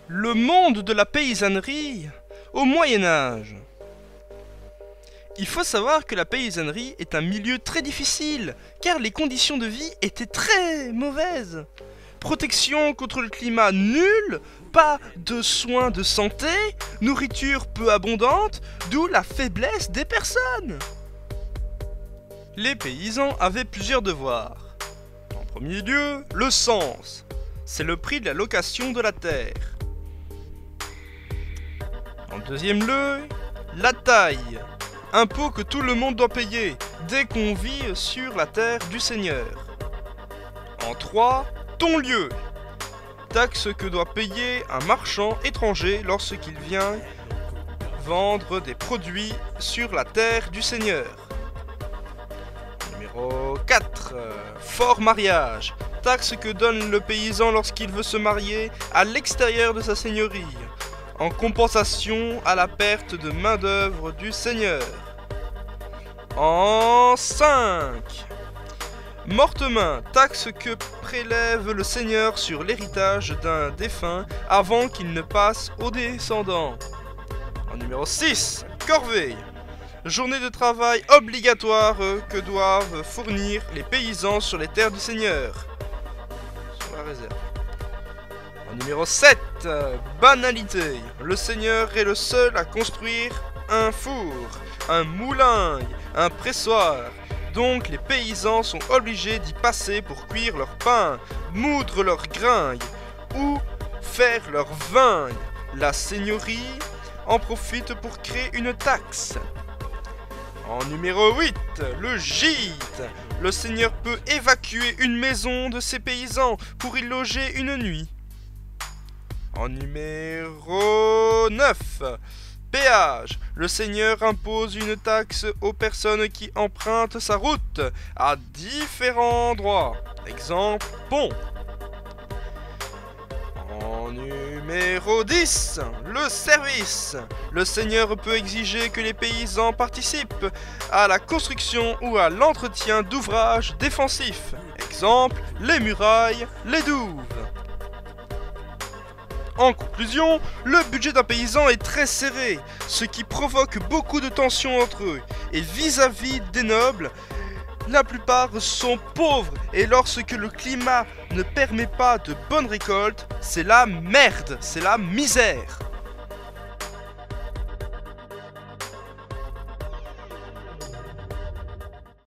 Le monde de la paysannerie au Moyen Âge. Il faut savoir que la paysannerie est un milieu très difficile, car les conditions de vie étaient très mauvaises. Protection contre le climat nulle, pas de soins de santé, nourriture peu abondante, d'où la faiblesse des personnes. Les paysans avaient plusieurs devoirs. En premier lieu, le cens. C'est le prix de la location de la terre. En deuxième lieu, la taille. Impôt que tout le monde doit payer dès qu'on vit sur la terre du Seigneur. En 3, ton lieu. Taxe que doit payer un marchand étranger lorsqu'il vient vendre des produits sur la terre du Seigneur. Numéro 4, fort mariage. Taxe que donne le paysan lorsqu'il veut se marier à l'extérieur de sa seigneurie, en compensation à la perte de main-d'œuvre du Seigneur. En 5. Mortemain, taxe que prélève le Seigneur sur l'héritage d'un défunt avant qu'il ne passe aux descendants. En numéro 6. Corvée. Journée de travail obligatoire que doivent fournir les paysans sur les terres du Seigneur. Sur la réserve. En numéro 7. Banalité. Le Seigneur est le seul à construire un four, un moulin, un pressoir. Donc les paysans sont obligés d'y passer pour cuire leur pain, moudre leur grain ou faire leur vin. La seigneurie en profite pour créer une taxe. En numéro 8, le gîte. Le seigneur peut évacuer une maison de ses paysans pour y loger une nuit. En numéro 9, péage. Le seigneur impose une taxe aux personnes qui empruntent sa route à différents endroits. Exemple, pont. En numéro 10, le service. Le seigneur peut exiger que les paysans participent à la construction ou à l'entretien d'ouvrages défensifs. Exemple, les murailles, les douves. En conclusion, le budget d'un paysan est très serré, ce qui provoque beaucoup de tensions entre eux. Et vis-à-vis des nobles, la plupart sont pauvres, et lorsque le climat ne permet pas de bonnes récoltes, c'est la merde, c'est la misère.